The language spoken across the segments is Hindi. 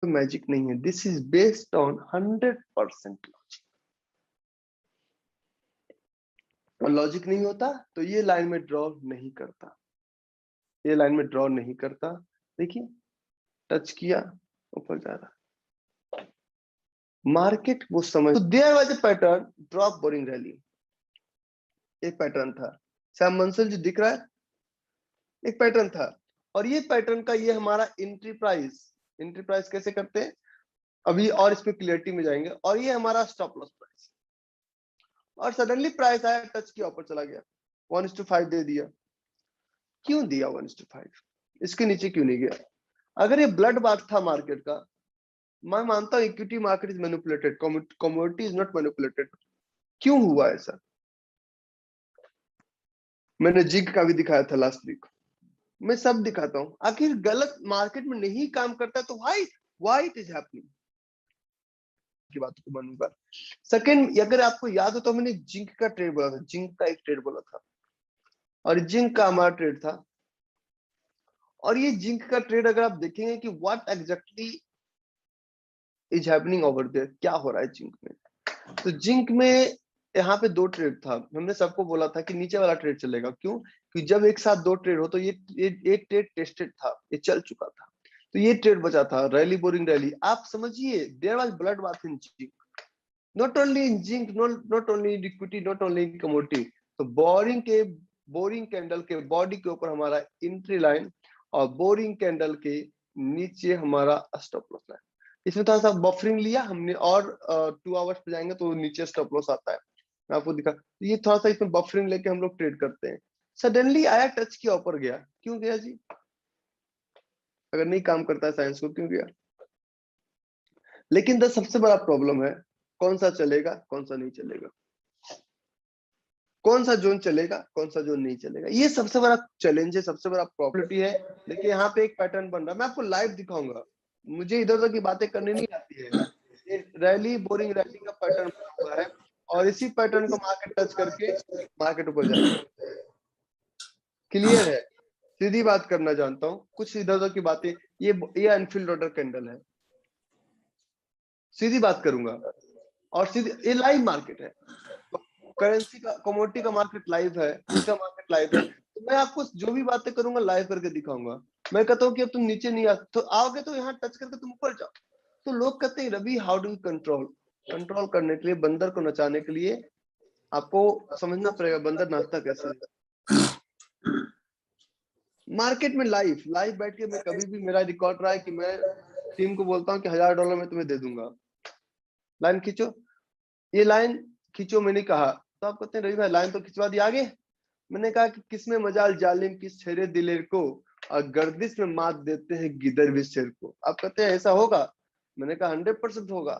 कोई मैजिक नहीं है, this is based on 100% logic. और लॉजिक नहीं होता तो ये लाइन में ड्रॉ नहीं करता, ये लाइन में ड्रॉ नहीं करता। देखिए टच किया, ऊपर जा रहा। मार्केट वो समझ, तो there was a pattern, drop boring rally, एक पैटर्न था। सैम मंसल जो दिख रहा है, एक पैटर्न था। और ये पैटर्न का ये हमारा एंट्री प्राइस, एंट्री प्राइस कैसे करते हैं अभी और इसमें क्लियरिटी में जाएंगे। और ये हमारा स्टॉप लॉस प्राइस, और सडनली प्राइस आया, टच किया, ऊपर चला गया, 1:5 दे दिया। क्यों दिया 1:5? इसके नीचे क्यों नहीं गया? अगर ये ब्लड बाथ था मार्केट का, मैं मानता हूं equity market is manipulated, commodity is not manipulated. क्यों हुआ ऐसा? मैंने जिंक का भी दिखाया था लास्ट वीक, मैं सब दिखाता हूं। आखिर गलत मार्केट में नहीं काम करता तो व्हाई इट इज हैपनिंग की बात को मानूंगा। सेकंड, अगर आपको याद हो तो मैंने जिंक का ट्रेड बोला था, जिंक का एक ट्रेड बोला था, और जिंक का हमारा ट्रेड था। और ये जिंक का ट्रेड अगर आप देखेंगे कि what exactly is happening over there, क्या हो रहा है जिंक में। तो जिंक में यहाँ पे दो ट्रेड था, हमने सबको बोला था कि नीचे वाला ट्रेड चलेगा। क्यों? कि जब एक साथ दो ट्रेड हो तो ये ट्रेड टेस्टेड था, ये चल चुका था, तो ये ट्रेड बचा था, रैली बोरिंग रैली। आप समझिए there was blood bath in zinc, not only in zinc, not only in equity, not only in commodity। तो बोरिंग कैंडल के बॉडी के ऊपर हमारा एंट्री लाइन, और बोरिंग कैंडल के नीचे हमारा स्टॉप लॉस लाइन। इसमें थोड़ा सा बफरिंग लिया हमने, और 2 आवर्स पे जाएंगे तो नीचे स्टॉप लॉस आता है, मैं आपको दिखा। तो ये थोड़ा सा इसमें बफरिंग लेके हम लोग ट्रेड करते हैं। सडनली आया, टच किया, ऊपर गया। क्यों गया जी? अगर नहीं काम करता है साइंस को, क्यों गया? लेकिन सबसे बड़ा प्रॉब्लम है, कौन सा चलेगा कौन सा नहीं चलेगा, कौन सा जोन चलेगा कौन सा जोन नहीं चलेगा। ये सबसे बड़ा चैलेंज है, सबसे बड़ा प्रॉपर्टी है। देखिए यहाँ पे एक पैटर्न बन रहा है, मैं आपको लाइव दिखाऊंगा, मुझे इधर उधर की बातें करनी नहीं आती है। ये रैली बोरिंग रैली का पैटर्न बना हुआ है, और इसी पैटर्न को मार्केट टच करके मार्केट ऊपर जाएगा। क्लियर है? सीधी बात करना जानता हूँ, कुछ इधर उधर की बातें। ये अनफिल्ड ऑर्डर कैंडल है, सीधी बात करूंगा, और सीधी, ये लाइव मार्केट है, करेंसी का कमोडिटी का मार्केट लाइव है, इसका मार्केट लाइव है। तो मैं आपको जो भी बातें करूंगा लाइव करके दिखाऊंगा। मैं कहता हूँ कि अब तुम नीचे नहीं आ तो आओगे तो यहाँ टच करके तुम ऊपर जाओ। तो लोग कहते हैं Ravi how do control, control करने के लिए, बंदर को नचाने के लिए आपको समझना पड़ेगा बंदर नाचता कैसे है। मार्केट में लाइव बैठ के मैं कभी भी, मेरा रिकॉर्ड रहा है कि मैं टीम को बोलता हूँ कि $1000 में तुम्हें दे दूंगा, लाइन खींचो। ये लाइन खींचो मैंने कहा, तो आप कहते हैं रवि भाई लाइन तो खिंचवा दिया, आगे। मैंने कहा कि किसमें मजाल जालिम किस छेरे दिलेर को, और गर्दिश में मात देते हैं गिदर भी शेर को। आप कहते हैं ऐसा होगा, मैंने कहा 100% होगा।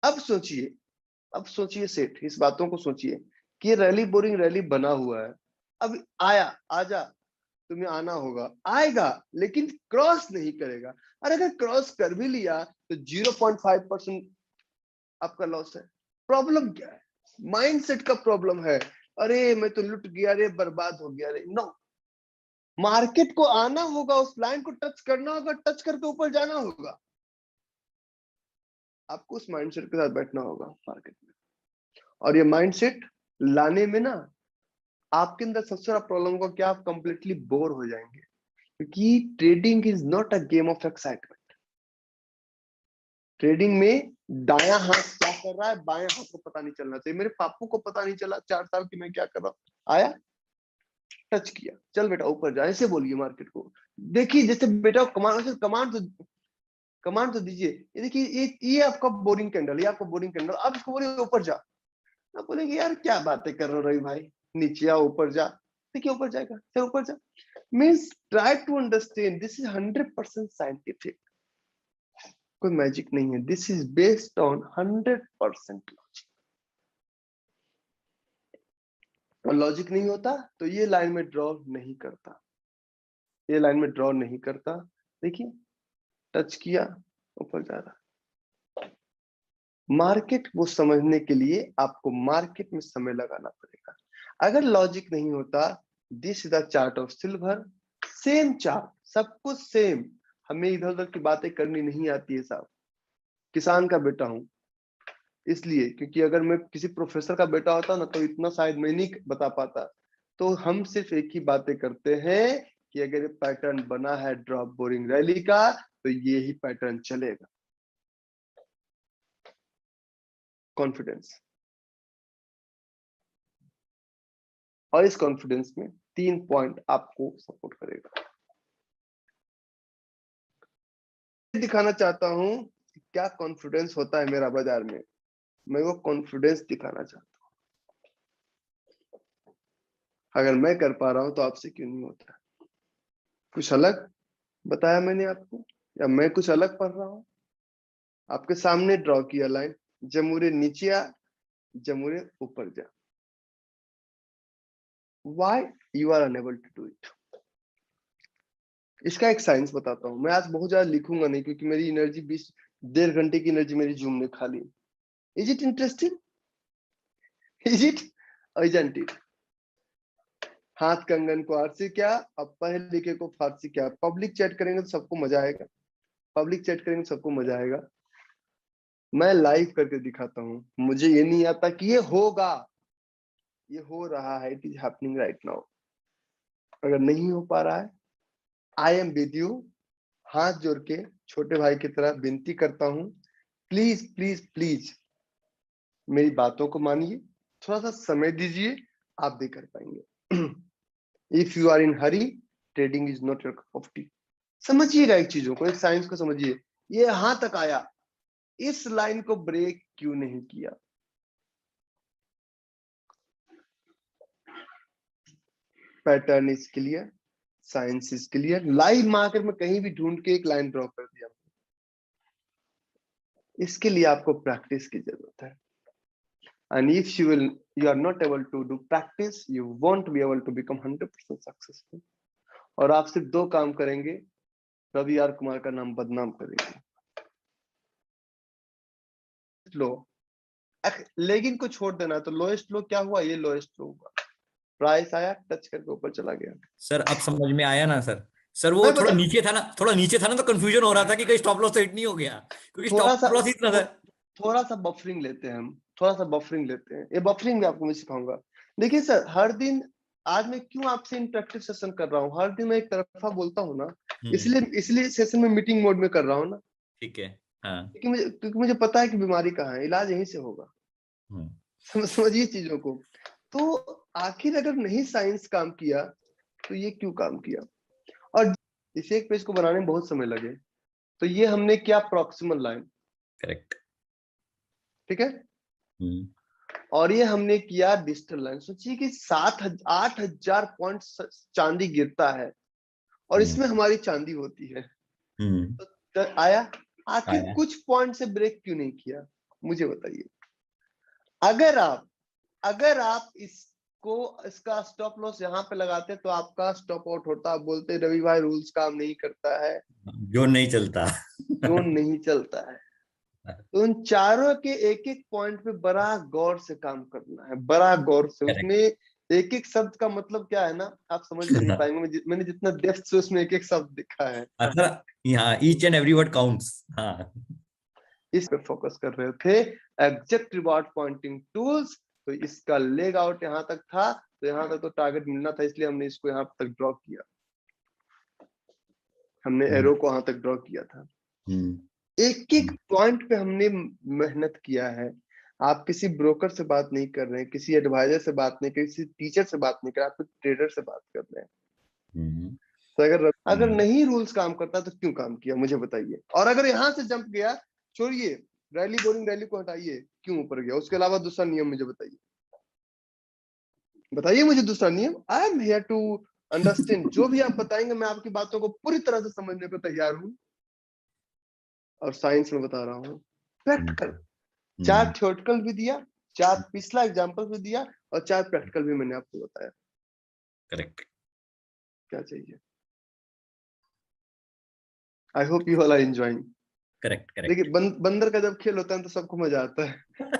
अब सोचिए सेठ, इस बातों को सोचिए कि रैली बोरिंग रैली बना हुआ है। अब आजा, तुम्हें आना होगा, आएगा, लेकिन क्रॉस नहीं करेगा। और अगर क्रॉस कर भी लिया तो 0.5% आपका लॉस है। प्रॉब्लम क्या है? माइंडसेट का प्रॉब्लम है। अरे मैं तो लुट गया रे, बर्बाद हो गया रे। नो, मार्केट को आना होगा, उस लाइन को टच करना होगा, टच करके ऊपर जाना होगा। आपको उस माइंडसेट के साथ बैठना होगा मार्केट में। और ये माइंडसेट लाने में ना, आपके अंदर सबसे बड़ा प्रॉब्लम होगा कि आप कंप्लीटली बोर हो जाएंगे, क्योंकि trading is not a game of excitement. Trading में दायां हाथ क्या कर रहा है, बाएं हाथ को पता नहीं चलना चाहिए। मेरे पापू को पता नहीं चला 4 साल की मैं क्या कर रहा हूं। आया, टच किया, चल बेटा ऊपर जा, ऐसे बोलिए मार्केट को। देखिए जैसे बेटा कमांड तो दीजिए। ये देखिए, ये आपका बोरिंग कैंडल, ये आपका बोरिंग कैंडल, आप इसको बोलिए ऊपर जा। आप बोलेंगे यार क्या बातें कर रहे हो रवि भाई, नीचे आ ऊपर जा। देखिए ऊपर जाएगा, चल ऊपर जा। Means try to understand, this is 100% scientific, कोई मैजिक नहीं है, this is based on 100% logic. और लॉजिक नहीं होता तो ये लाइन में ड्रॉ नहीं करता, ये लाइन में ड्रॉ नहीं करता। देखिए टच किया, ऊपर जा रहा। मार्केट को समझने के लिए आपको मार्केट में समय लगाना पड़ेगा। अगर लॉजिक नहीं होता, this is the chart of silver, same chart, सब कुछ सेम, हमें इधर उधर की बातें करनी नहीं आती है साहब। किसान का बेटा हूँ इसलिए, क्योंकि अगर मैं किसी प्रोफेसर का बेटा होता ना तो इतना शायद मैं नहीं बता पाता। तो हम सिर्फ एक ही बातें करते हैं कि अगर ये पैटर्न बना है ड्रॉप बोरिंग रैली का तो ये ही पैटर्न चलेगा। कॉन्फिडेंस, और इस कॉन्फिडेंस में 3 पॉइंट आपको सपोर्ट करेगा। दिखाना चाहता हूं कि क्या कॉन्फिडेंस होता है मेरा बाजार में, मैं वो कॉन्फिडेंस दिखाना चाहता हूं। अगर मैं कर पा रहा हूं तो आपसे क्यों नहीं होता? कुछ अलग बताया मैंने आपको, या मैं कुछ अलग पढ़ रहा हूं? आपके सामने ड्रॉ किया लाइन, जमूरे नीचे आ, जमूरे ऊपर जा। Why you are unable to do it? इसका एक साइंस बताता हूँ। मैं आज बहुत ज्यादा लिखूंगा नहीं क्योंकि मेरी एनर्जी 1.5 घंटे की एनर्जी मेरी जूम में खाली। Is it interesting? Is it? Isn't it? हाथ कंगन को आरसी क्या, अब पढ़े लिखे को फारसी क्या। पब्लिक चैट करेंगे तो सबको मजा आएगा, पब्लिक चैट करेंगे तो सबको मजा आएगा। मैं लाइव करके दिखाता हूँ। मुझे ये नहीं आता कि ये होगा, ये हो रहा है। It is happening right now. अगर नहीं हो पा रहा है, आई एम विद यू। हाथ जोड़ के छोटे भाई की तरह विनती करता हूँ, प्लीज प्लीज प्लीज मेरी बातों को मानिए, थोड़ा सा समय दीजिए, आप भी कर पाएंगे। If you are in hurry, trading is not your cup of tea. समझिएगा एक चीजों को, एक साइंस को समझिए। ये यहां तक आया, इस लाइन को ब्रेक क्यों नहीं किया? Pattern is clear, science is clear. Live market में कहीं भी ढूंढ के एक लाइन ड्रॉ कर दिया। इसके लिए आपको प्रैक्टिस की जरूरत है। And if you are not able to do practice, you won't be able to become 100% successful. और आप सिर्फ 2 काम करेंगे, रवि आर कुमार का नाम बदनाम करेंगे। लो, लेकिन को छोड़ देना, तो लोएस्ट लो क्या हुआ? ये लोएस्ट लो हुआ, प्राइस आया, टच करके ऊपर चला गया। सर अब समझ में आया ना सर। सर वो मैं थोड़ा बता, नीचे था ना, थोड़ा नीचे था ना, तो कंफ्यूजन हो रहा था कि कहीं स्टॉप लॉस तो हिट नहीं हो गया, क्योंकि थोड़ा सा स्टॉप लॉस इतना था। थोड़ा सा बफरिंग लेते हैं हम, थोड़ा सा बफरिंग लेते हैं। ये बफरिंग में आपको मैं सिखाऊंगा। देखिए सर, हर दिन आज मैं क्यों आपसे इंटरेक्टिव सेशन कर रहा हूँ? हर दिन मैं एक तरफा बोलता हूँ ना, इसलिए सेशन में मीटिंग मोड में कर रहा हूँ ना। ठीक है। हाँ। क्योंकि मुझे पता है कि बीमारी कहाँ है, इलाज यहीं से होगा। हम्म। समझिए चीजों को। तो आखिर अगर नहीं साइंस काम किया तो ये क्यों काम किया? और इस एक पेज को बनाने में बहुत समय लगे। तो ये हमने क्या, प्रॉक्सिमल लाइन, करेक्ट। ठीक है। और ये हमने किया डिजिटल लाइन। सोचिए कि 8,000 पॉइंट चांदी गिरता है और इसमें हमारी चांदी होती है। तो आया, आखिर आया। कुछ पॉइंट से ब्रेक क्यों नहीं किया? मुझे बताइए। अगर आप इसका स्टॉप लॉस यहाँ पे लगाते तो आपका स्टॉप आउट होता। आप बोलते रवि भाई रूल्स काम नहीं करता है, जो नहीं चलता। जोन नहीं चलता है। तो उन चारों के एक एक पॉइंट पे बड़ा गौर से काम करना है, बड़ा गौर से। उसमें करेक्ट। एक एक शब्द का मतलब क्या है ना, आप समझ नहीं पाएंगे। मैंने जितना डेप्थ से उसमें एक एक शब्द लिखा है। अच्छा, यहाँ each and every word counts. हाँ। इस पे फोकस कर रहे थे। एग्जैक्ट रिवार्ड पॉइंटिंग टूल्स, तो इसका लेग आउट यहाँ तक था, तो यहाँ तक तो टारगेट मिलना था, इसलिए हमने इसको यहाँ तक ड्रॉ किया। हमने एरो को यहाँ तक ड्रॉ किया था। एक एक पॉइंट पे हमने मेहनत किया है। आप किसी ब्रोकर से बात नहीं कर रहे हैं, किसी एडवाइजर से बात नहीं, किसी टीचर से बात नहीं कर रहे, आप ट्रेडर से बात कर रहे हैं। तो अगर नहीं रूल्स काम करता तो क्यों काम किया, मुझे बताइए। और अगर यहाँ से जंप गया, छोड़िए रैली बोरिंग रैली को हटाइए, क्यों ऊपर गया? उसके अलावा दूसरा नियम मुझे बताइए, बताइए मुझे दूसरा नियम। I am here to understand. जो भी आप बताएंगे मैं आपकी बातों को पूरी तरह से समझने को तैयार हूँ। और साइंस में बता रहा हूँ, प्रैक्टिकल। 4 थ्योरेटिकल भी दिया, 4 पिछला एग्जांपल भी दिया, और 4 प्रैक्टिकल भी मैंने आपको बताया। करेक्ट। क्या चाहिए? I hope you all are enjoying. Correct. देखिए करेक्ट। बंदर का जब खेल होता है तो सबको मजा आता है।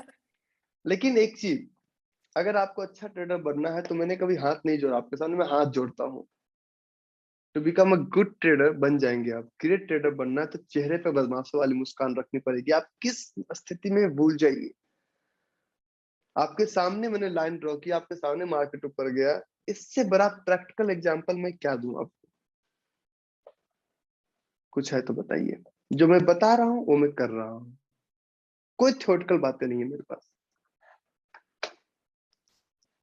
लेकिन एक चीज, अगर आपको अच्छा ट्रेडर बनना है तो मैंने कभी हाथ नहीं जोड़ा आपके सामने, मैं हाथ जोड़ता हूँ। To become a good trader बन जाएंगे आप। ग्रेट ट्रेडर बनना है तो चेहरे पे बदमाशों वाली मुस्कान रखनी पड़ेगी। आप किस स्थिति में भूल जाइए। आपके सामने मैंने लाइन ड्रॉ की, आपके सामने मार्केट ऊपर गया, इससे बड़ा प्रैक्टिकल एग्जांपल मैं क्या दूं आपको? कुछ है तो बताइए। जो मैं बता रहा हूँ वो मैं कर रहा हूँ, कोई थ्योरेटिकल बातें नहीं है मेरे पास।